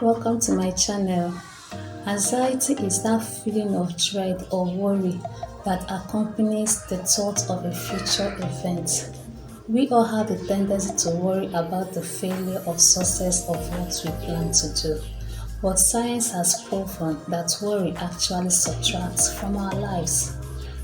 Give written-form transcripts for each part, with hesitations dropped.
Welcome to my channel. Anxiety is that feeling of dread or worry that accompanies the thought of a future event. We all have the tendency to worry about the failure or success of what we plan to do. But science has proven that worry actually subtracts from our lives.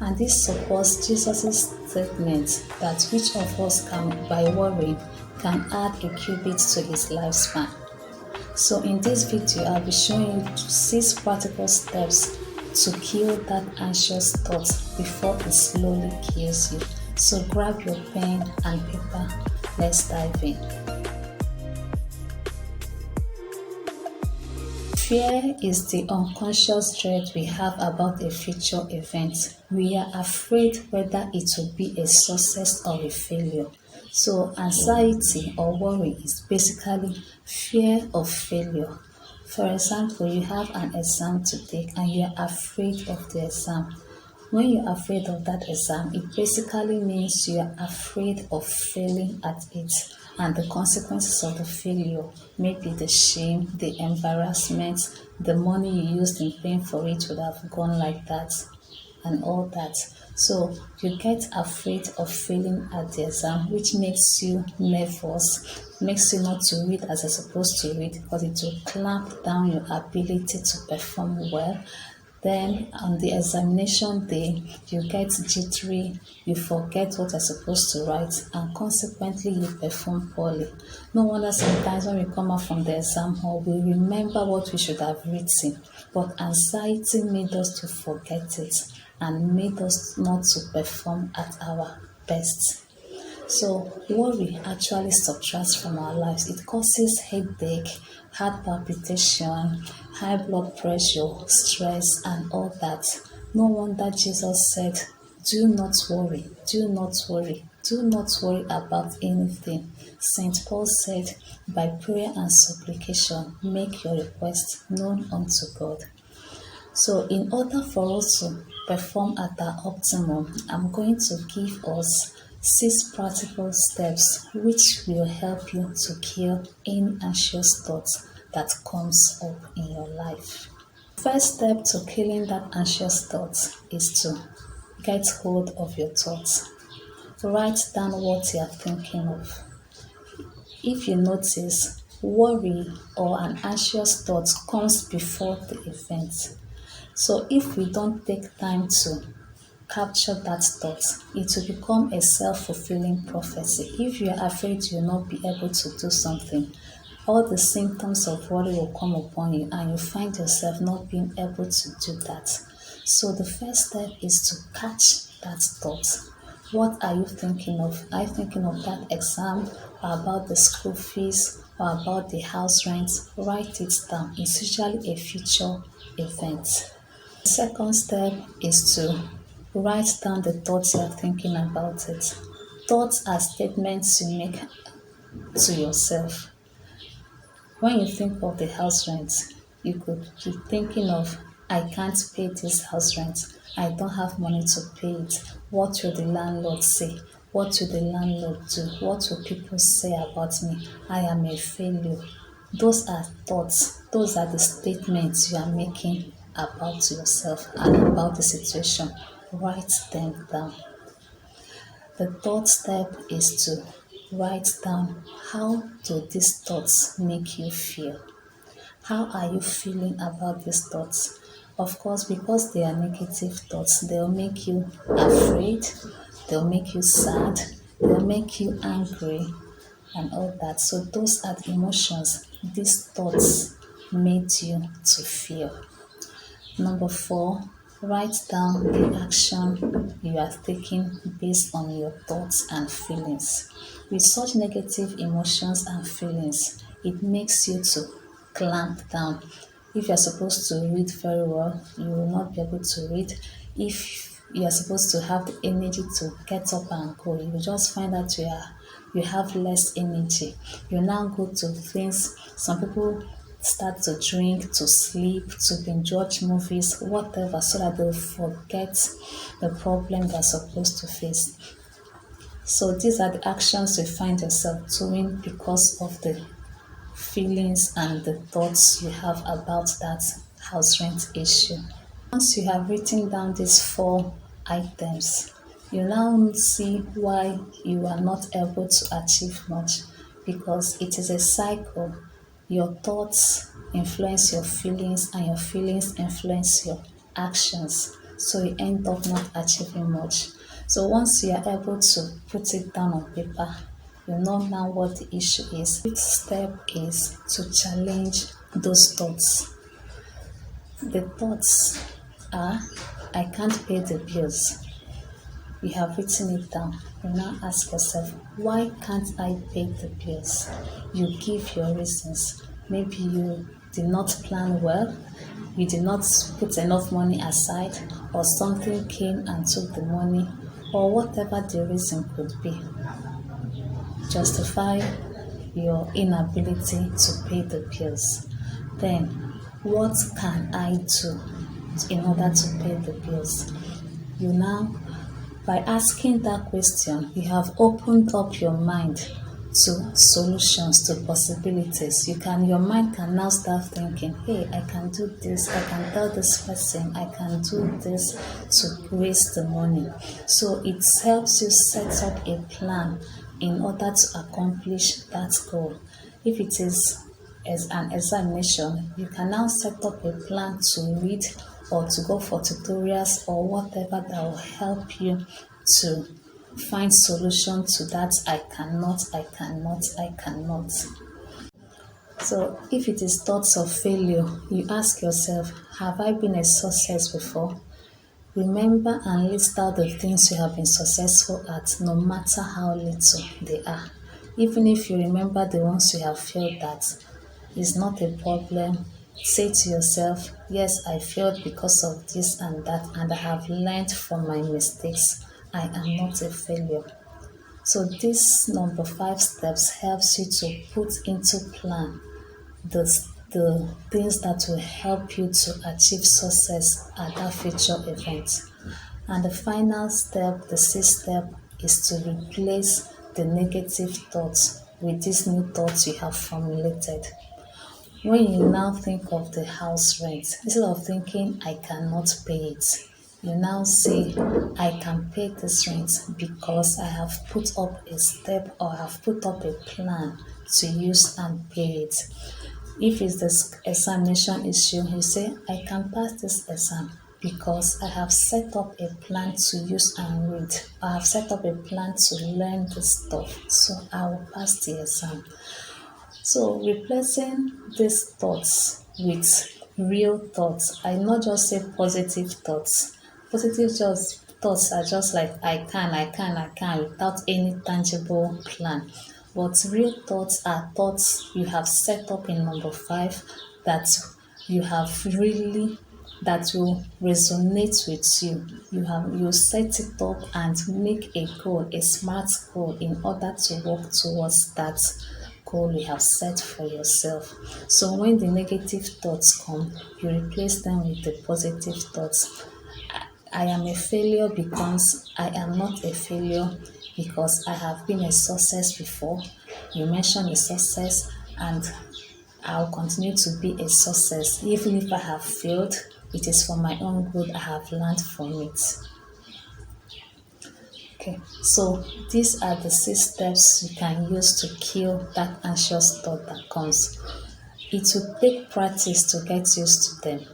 And this supports Jesus' statement that which of us can, by worrying, can add a cubit to his lifespan. So in this video, I'll be showing you 6 practical steps to kill that anxious thought before it slowly kills you. So grab your pen and paper, let's dive in. Fear is the unconscious dread we have about a future event. We are afraid whether it will be a success or a failure. So anxiety or worry is basically fear of failure. For example, you have an exam to take and you are afraid of the exam. When you're afraid of that exam, it basically means you are afraid of failing at it and the consequences of the failure, maybe the shame, the embarrassment, the money you used in paying for it would have gone like that and all that. So you get afraid of failing at the exam, which makes you nervous, makes you not to read as you're supposed to read because it will clamp down your ability to perform well. Then on the examination day, you get jittery, you forget what you're supposed to write, and consequently you perform poorly. No wonder sometimes when we come out from the exam hall, we remember what we should have written, but anxiety made us to forget it and made us not to perform at our best. So worry actually subtracts from our lives. It causes headache, heart palpitation, high blood pressure, stress, and all that. No wonder Jesus said, do not worry, do not worry, do not worry about anything. St. Paul said, by prayer and supplication, make your request known unto God. So in order for us to perform at our optimum, I'm going to give us 6 practical steps which will help you to kill any anxious thoughts that comes up in your life. First step to killing that anxious thoughts is to get hold of your thoughts. Write down what you are thinking of. If you notice, worry or an anxious thought comes before the event. So if we don't take time to capture that thought, it will become a self-fulfilling prophecy. If you are afraid you will not be able to do something, all the symptoms of worry will come upon you and you find yourself not being able to do that. So the first step is to catch that thought. What are you thinking of? Are you thinking of that exam, or about the school fees, or about the house rent? Write it down. It's usually a future event. The second step is to write down the thoughts you are thinking about it. Thoughts are statements you make to yourself. When you think of the house rent, you could be thinking of, I can't pay this house rent. I don't have money to pay it. What will the landlord say? What will the landlord do? What will people say about me? I am a failure. Those are thoughts. Those are the statements you are making about yourself and about the situation. Write them down. The third step is to write down, how do these thoughts make you feel? How are you feeling about these thoughts? Of course, because they are negative thoughts, they'll make you afraid, they'll make you sad, they'll make you angry, and all that. So those are the emotions these thoughts made you to feel. Number 4, write down the action you are taking based on your thoughts and feelings. With such negative emotions and feelings, it makes you to clamp down. If you're supposed to read very well, you will not be able to read. If you are supposed to have the energy to get up and go, you will just find that you have less energy. You now go to things, some people start to drink, to sleep, to binge watch movies, whatever, so that they'll forget the problem they're supposed to face. So these are the actions you find yourself doing because of the feelings and the thoughts you have about that house rent issue. Once you have written down these four items, you now see why you are not able to achieve much, because it is a cycle. Your thoughts influence your feelings, and your feelings influence your actions. So you end up not achieving much. So once you are able to put it down on paper, you know now what the issue is. The step is to challenge those thoughts. The thoughts are, I can't pay the bills. You have written it down. You now ask yourself, why can't I pay the bills? You give your reasons. Maybe you did not plan well, you did not put enough money aside, or something came and took the money, or whatever the reason could be. Justify your inability to pay the bills. Then, what can I do in order to pay the bills? You now, by asking that question, you have opened up your mind to solutions, to possibilities. Your mind can now start thinking, hey, I can do this, I can tell this person, I can do this to raise the money. So it helps you set up a plan in order to accomplish that goal. If it is as an examination, you can now set up a plan to read or to go for tutorials or whatever that will help you to find solution to that I cannot. So if it is thoughts of failure, you ask yourself, have I been a success before? Remember and list out the things you have been successful at, no matter how little they are. Even if you remember the ones you have failed at, it's not a problem. Say to yourself, yes, I failed because of this and that, and I have learned from my mistakes. I am not a failure. So this number 5 steps helps you to put into plan the things that will help you to achieve success at that future event. And the final step, the 6th step, is to replace the negative thoughts with these new thoughts you have formulated. When you now think of the house rent, instead of thinking, I cannot pay it, you now say, I can pay this rent because I have put up a step or have put up a plan to use and pay it. If it's the examination issue, you say, I can pass this exam because I have set up a plan to use and read. I have set up a plan to learn this stuff, so I will pass the exam. So replacing these thoughts with real thoughts. I not just say positive thoughts. Thoughts are just like I can without any tangible plan. But real thoughts are thoughts you have set up in number 5 that you have really that will resonate with you. You set it up and make a goal, a smart goal, in order to work towards that goal you have set for yourself. So when the negative thoughts come, you replace them with the positive thoughts. I am a failure because I am not a failure because I have been a success before. You mentioned a success, and I'll continue to be a success. Even if I have failed, it is for my own good. I have learned from it. Okay, so these are the 6 steps you can use to kill that anxious thought that comes. It will take practice to get used to them.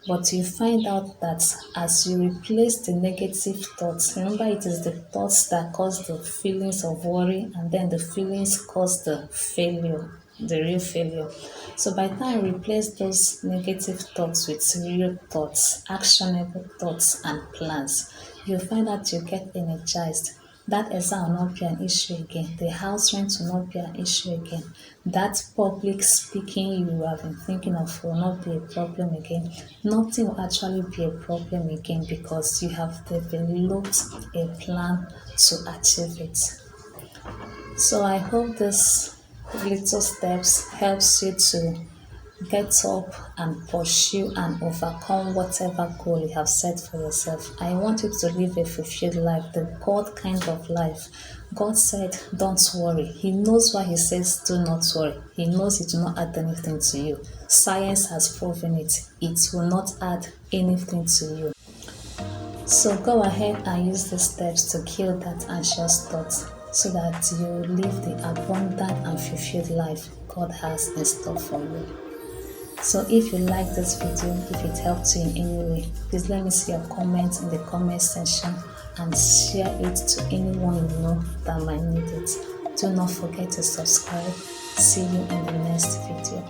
But you find out that as you replace the negative thoughts, remember it is the thoughts that cause the feelings of worry, and then the feelings cause the failure, the real failure. So by the time you replace those negative thoughts with real thoughts, actionable thoughts and plans, you'll find that you get energized. That exam will not be an issue again. The house rent will not be an issue again. That public speaking you have been thinking of will not be a problem again. Nothing will actually be a problem again because you have developed a plan to achieve it. So I hope this little steps helps you to Get up and pursue and overcome whatever goal you have set for yourself. I want you to live a fulfilled life, the God kind of life. God said, don't worry. He knows why He says, do not worry. He knows it will not add anything to you. Science has proven it. It will not add anything to you. So go ahead and use these steps to kill that anxious thought so that you live the abundant and fulfilled life God has in store for you. So if you like this video, if it helped you in any way, please let me see your comments in the comment section and share it to anyone you know that might need it. Do not forget to subscribe. See you in the next video.